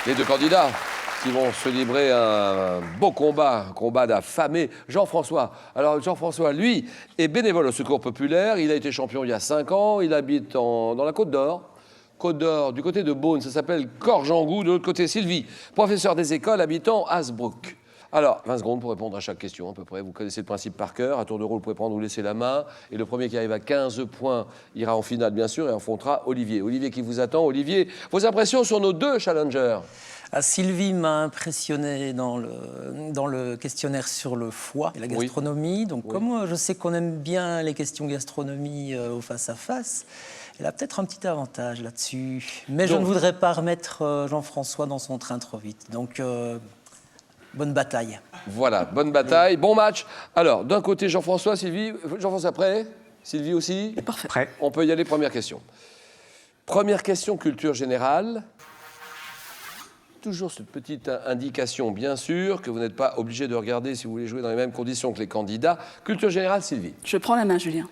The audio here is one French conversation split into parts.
Les deux candidats qui vont se livrer un beau combat, un combat d'affamés. Jean-François. Alors, Jean-François, lui, est bénévole au Secours populaire. Il a été champion il y a 5 ans. Il habite dans la Côte d'Or. Côte d'Or, du côté de Beaune, ça s'appelle Corjangou. De l'autre côté, Sylvie, professeur des écoles, habitant Hasbrook. Alors, 20 secondes pour répondre à chaque question, à peu près. Vous connaissez le principe par cœur. À tour de rôle, vous pouvez prendre ou laisser la main. Et le premier qui arrive à 15 points ira en finale, bien sûr, et affrontera Olivier. Olivier qui vous attend. Olivier, vos impressions sur nos deux challengers? Sylvie m'a impressionné dans le questionnaire sur le foie et la gastronomie. Donc, comme je sais qu'on aime bien les questions gastronomie au face-à-face, elle a peut-être un petit avantage là-dessus. Mais je ne voudrais pas remettre Jean-François dans son train trop vite. Donc, bonne bataille. Voilà, bonne bataille, bon match. Alors, d'un côté, Jean-François, Sylvie. Jean-François, prêt? Sylvie aussi? Parfait. Prêt. On peut y aller, première question. Première question, culture générale. Toujours cette petite indication, bien sûr, que vous n'êtes pas obligé de regarder si vous voulez jouer dans les mêmes conditions que les candidats. Culture générale, Sylvie. Je prends la main, Julien.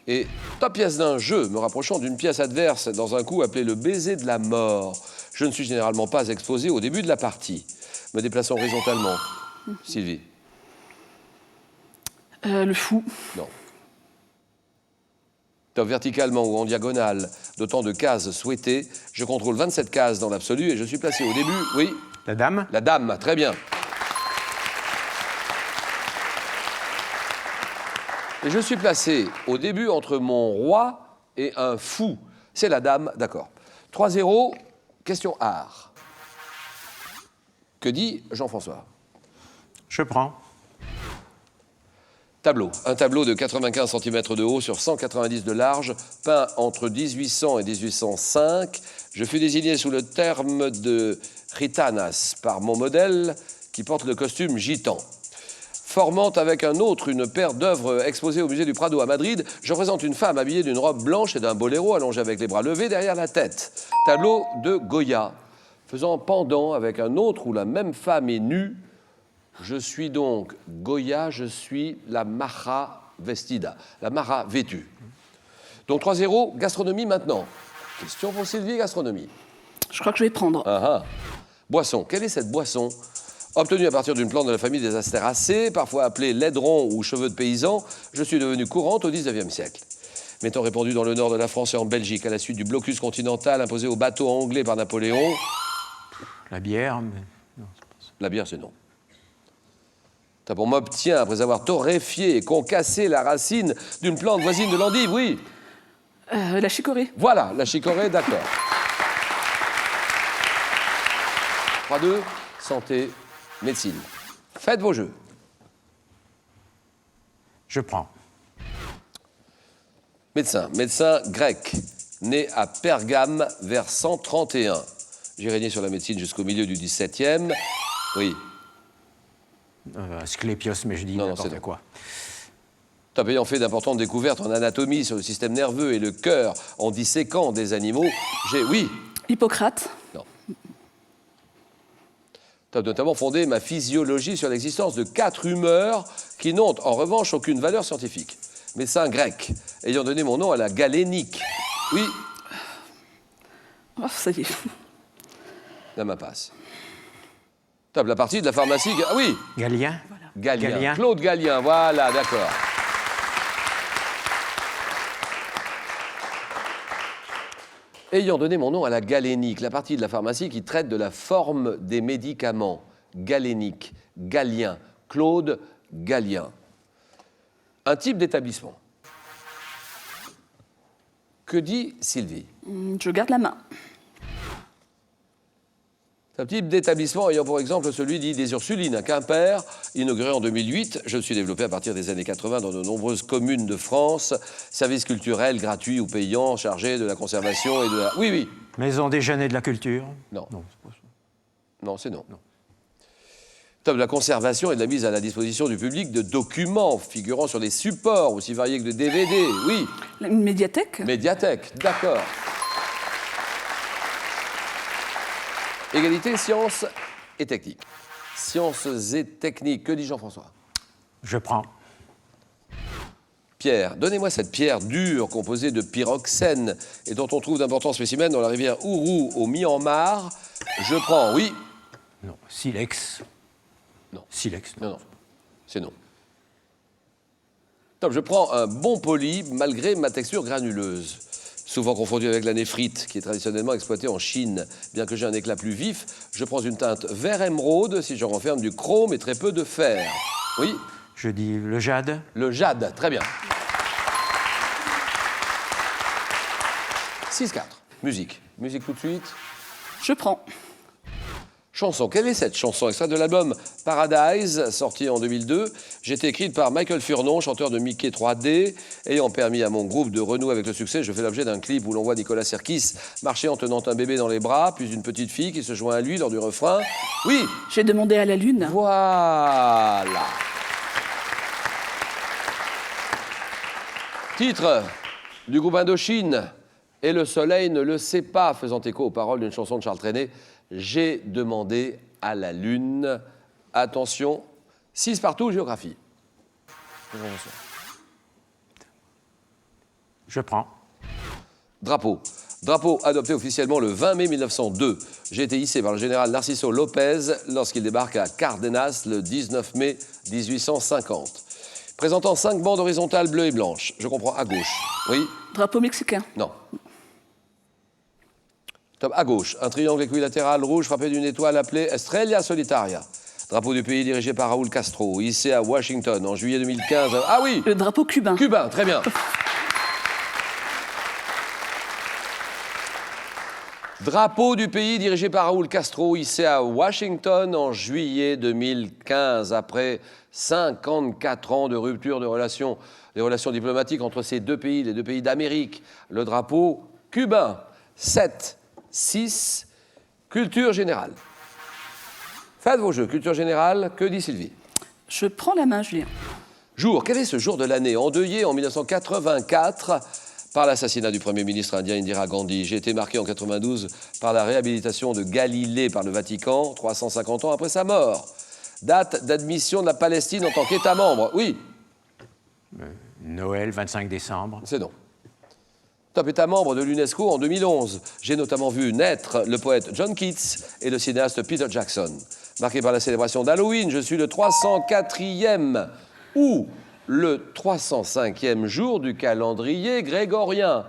Et ta pièce d'un jeu, me rapprochant d'une pièce adverse dans un coup appelé le baiser de la mort. Je ne suis généralement pas exposé au début de la partie. Me déplaçant horizontalement. Sylvie. Le fou. Non. Top verticalement ou en diagonale d'autant de cases souhaitées. Je contrôle 27 cases dans l'absolu et je suis placé au début, oui. La dame. La dame, très bien. Et je suis placé au début entre mon roi et un fou. C'est la dame, d'accord. 3-0, question art. Que dit Jean-François? Je prends. Tableau. Un tableau de 95 cm de haut sur 190 de large, peint entre 1800 et 1805. Je fus désigné sous le terme de Gitanas par mon modèle qui porte le costume gitan. Formant avec un autre une paire d'œuvres exposées au musée du Prado à Madrid, je représente une femme habillée d'une robe blanche et d'un boléro allongé avec les bras levés derrière la tête. Tableau de Goya, faisant pendant avec un autre où la même femme est nue. Je suis donc Goya, je suis la Mara vestida, la Mara vêtue. Donc 3-0, gastronomie maintenant. Question pour Sylvie, gastronomie. Je crois que je vais prendre. Boisson, quelle est cette boisson? Obtenue à partir d'une plante de la famille des Astéracées, parfois appelée laidron ou cheveux de paysan, je suis devenue courante au XIXe siècle. M'étant répandue dans le nord de la France et en Belgique à la suite du blocus continental imposé aux bateaux anglais par Napoléon. La bière, mais... non, c'est pas ça. La bière, c'est non. On m'obtient, après avoir torréfié et concassé la racine d'une plante voisine de l'endive, oui. La chicorée. Voilà, la chicorée, d'accord. 3-2, santé, médecine. Faites vos jeux. Je prends. Médecin, médecin grec, né à Pergame vers 131. J'ai régné sur la médecine jusqu'au milieu du XVIIe. Oui. Asclépios, mais je dis n'importe quoi. Top ayant fait d'importantes découvertes en anatomie sur le système nerveux et le cœur en disséquant des animaux, j'ai... Oui. Hippocrate. Non. Top notamment fondé ma physiologie sur l'existence de 4 humeurs qui n'ont en revanche aucune valeur scientifique. Médecin grec, ayant donné mon nom à la galénique. Oui. Oh, ça y est. La main passe. Top, la partie de la pharmacie... Ah oui. Galien. Voilà. Galien. Claude Galien, voilà, d'accord. Ayant donné mon nom à la galénique, la partie de la pharmacie qui traite de la forme des médicaments. Galénique, Galien, Claude Galien. Un type d'établissement. Que dit Sylvie? Je garde la main. Un type d'établissement ayant pour exemple celui dit des Ursulines à Quimper, inauguré en 2008. Je me suis développé à partir des années 80 dans de nombreuses communes de France. Services culturels gratuits ou payants, chargés de la conservation et de la... Oui, oui. Maison déjeuner de la culture. Non. Non, c'est pas ça. Non, c'est non. Top de la conservation et de la mise à la disposition du public de documents figurant sur des supports aussi variés que de DVD. Oui. Une médiathèque. Médiathèque, d'accord. Égalité, sciences et techniques. Sciences et techniques, que dit Jean-François? Je prends. Pierre, donnez-moi cette pierre dure composée de pyroxène et dont on trouve d'importants spécimens dans la rivière Ourou au Myanmar, Je prends, oui. Non. Silex. Non. Silex. Non, non. C'est non. Top, je prends un bon poli malgré ma texture granuleuse. Souvent confondu avec la néphrite, qui est traditionnellement exploitée en Chine. Bien que j'ai un éclat plus vif, je prends une teinte vert émeraude si je renferme du chrome et très peu de fer. Oui. Je dis le jade. Le jade, très bien. 6-4. Musique. Musique tout de suite. Je prends. Chanson. Quelle est cette chanson? Extrait de l'album Paradise, sorti en 2002. J'ai été écrite par Michael Furnon, chanteur de Mickey 3D. Ayant permis à mon groupe de renouer avec le succès, je fais l'objet d'un clip où l'on voit Nicolas Sirkis marcher en tenant un bébé dans les bras, puis une petite fille qui se joint à lui lors du refrain. Oui. J'ai demandé à la lune. Voilà. Titre du groupe Indochine. Et le soleil ne le sait pas, faisant écho aux paroles d'une chanson de Charles Trenet. J'ai demandé à la lune. Attention, 6 partout, géographie. Je prends. Drapeau. Drapeau adopté officiellement le 20 mai 1902. J'ai été hissé par le général Narciso Lopez lorsqu'il débarque à Cardenas le 19 mai 1850. Présentant 5 bandes horizontales bleues et blanches. Je comprends à gauche. Oui? Drapeau mexicain. Non. Top à gauche, un triangle équilatéral rouge frappé d'une étoile appelée Estrella Solitaria. Drapeau du pays dirigé par Raúl Castro, hissé à Washington en juillet 2015. Ah oui! Le drapeau cubain. Cubain, très bien. Drapeau du pays dirigé par Raúl Castro, hissé à Washington en juillet 2015, après 54 ans de rupture de relations, des relations diplomatiques entre ces deux pays, les deux pays d'Amérique. Le drapeau cubain. 7, 6, culture générale. Faites vos jeux. Culture générale, que dit Sylvie? Je prends la main, Julien. Jour. Quel est ce jour de l'année? Endeuillé en 1984 par l'assassinat du Premier ministre indien Indira Gandhi. J'ai été marqué en 92 par la réhabilitation de Galilée par le Vatican, 350 ans après sa mort. Date d'admission de la Palestine en tant qu'État membre. Oui. Noël, 25 décembre. C'est non. Top État membre de l'UNESCO en 2011. J'ai notamment vu naître le poète John Keats et le cinéaste Peter Jackson. Marqué par la célébration d'Halloween, je suis le 304e ou le 305e jour du calendrier grégorien.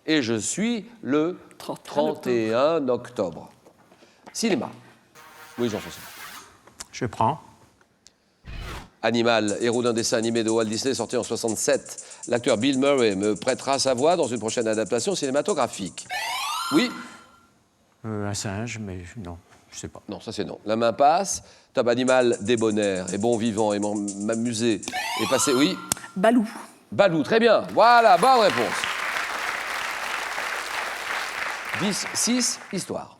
Et je suis le 31 octobre. Cinéma. Oui, Jean-François. Je prends. Animal, héros d'un dessin animé de Walt Disney sorti en 1967. L'acteur Bill Murray me prêtera sa voix dans une prochaine adaptation cinématographique. Oui? Un singe, mais non, je sais pas. Non, ça c'est non. La main passe. Top animal, débonnaire et bon vivant et m'amuser et passer. Oui? Balou. Balou, très bien. Voilà, bonne réponse. 10, 6, histoire.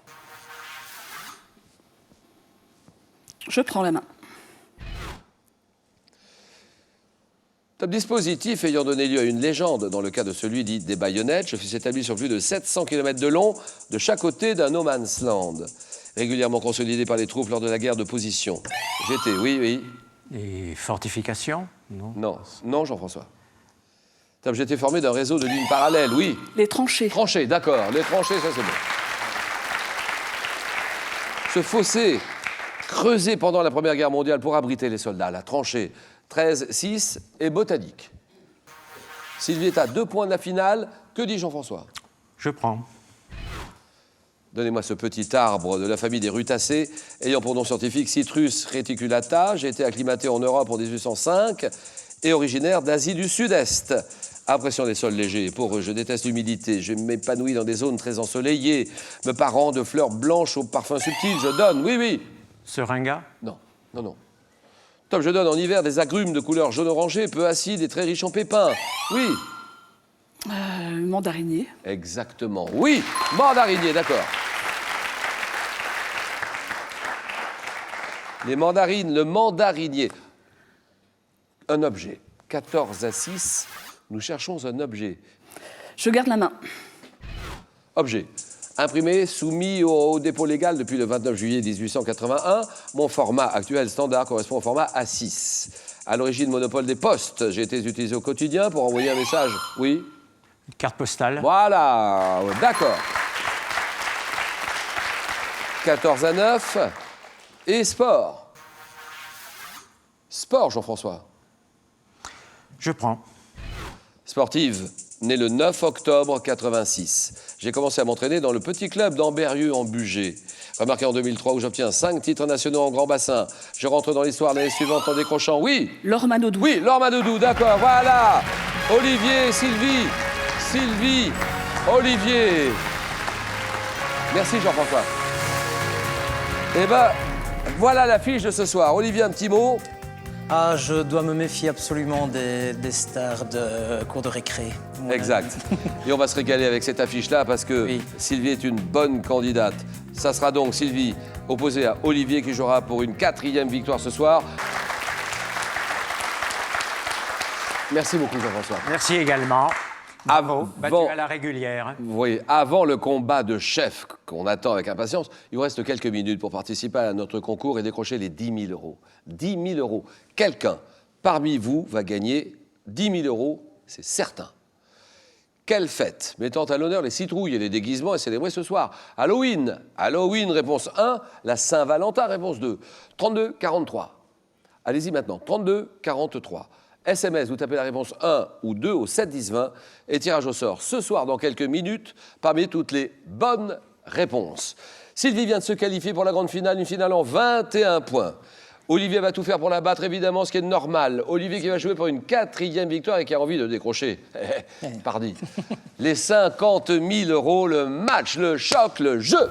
Je prends la main. Top dispositif ayant donné lieu à une légende dans le cas de celui dit des baïonnettes. Je fus établi sur plus de 700 km de long de chaque côté d'un no man's land. Régulièrement consolidé par les troupes lors de la guerre de position. J'étais, oui. Et fortifications? Non. Non, non Jean-François. Top, j'étais formé d'un réseau de lignes parallèles, oui. Les tranchées. Tranchées, d'accord. Les tranchées, ça c'est bon. Ce fossé creusé pendant la Première Guerre mondiale pour abriter les soldats, la tranchée. 13, 6 et botanique. Sylvie est à 2 points de la finale. Que dit Jean-François? Je prends. Donnez-moi ce petit arbre de la famille des rutacées, ayant pour nom scientifique Citrus reticulata. J'ai été acclimaté en Europe en 1805 et originaire d'Asie du Sud-Est. Appréciant les sols légers et poreux, je déteste l'humidité. Je m'épanouis dans des zones très ensoleillées, me parant de fleurs blanches au parfum subtil. Je donne, oui. Seringa? Non. Top, je donne en hiver des agrumes de couleur jaune-orangé, peu acides et très riches en pépins. Oui. Mandarinier. Exactement. Oui, mandarinier, d'accord. Les mandarines, le mandarinier. Un objet. 14 à 6, nous cherchons un objet. Je garde la main. Objet. Imprimé, soumis au dépôt légal depuis le 29 juillet 1881. Mon format actuel standard correspond au format A6. À l'origine, monopole des postes. J'ai été utilisé au quotidien pour envoyer un message. Oui. Carte postale? Voilà, d'accord. 14 à 9. Et sport. Sport, Jean-François. Je prends. Sportive, née le 9 octobre 86. J'ai commencé à m'entraîner dans le petit club d'Ambérieux en Bugey. Remarqué en 2003 où j'obtiens 5 titres nationaux en grand bassin. Je rentre dans l'histoire l'année suivante en décrochant, oui. Laure Manodou. Oui, Laure Manodou, d'accord, voilà. Olivier, Sylvie, Olivier. Merci Jean-François. Eh ben, voilà l'affiche de ce soir. Olivier, un petit mot. Ah, je dois me méfier absolument des stars de cours de récré. Ouais. Exact. Et on va se régaler avec cette affiche-là parce que Oui. Sylvie est une bonne candidate. Ça sera donc Sylvie opposée à Olivier qui jouera pour une 4e victoire ce soir. Merci beaucoup Jean-François. Merci également. Bravo, battu Bon. à la régulière. Vous voyez, avant le combat de chef qu'on attend avec impatience, il vous reste quelques minutes pour participer à notre concours et décrocher les 10 000 euros. 10 000 euros. Quelqu'un parmi vous va gagner 10 000 euros, c'est certain. Quelle fête mettant à l'honneur les citrouilles et les déguisements est célébrée ce soir? Halloween. Halloween, réponse 1. La Saint-Valentin, réponse 2. 32 43. Allez-y maintenant, 32 43. SMS, vous tapez la réponse 1 ou 2 au 7 10 20 et tirage au sort ce soir dans quelques minutes parmi toutes les bonnes réponses. Sylvie vient de se qualifier pour la grande finale, une finale en 21 points. Olivier va tout faire pour la battre, évidemment, ce qui est normal. Olivier qui va jouer pour une 4e victoire et qui a envie de décrocher, pardi, les 50 000 euros, le match, le choc, le jeu.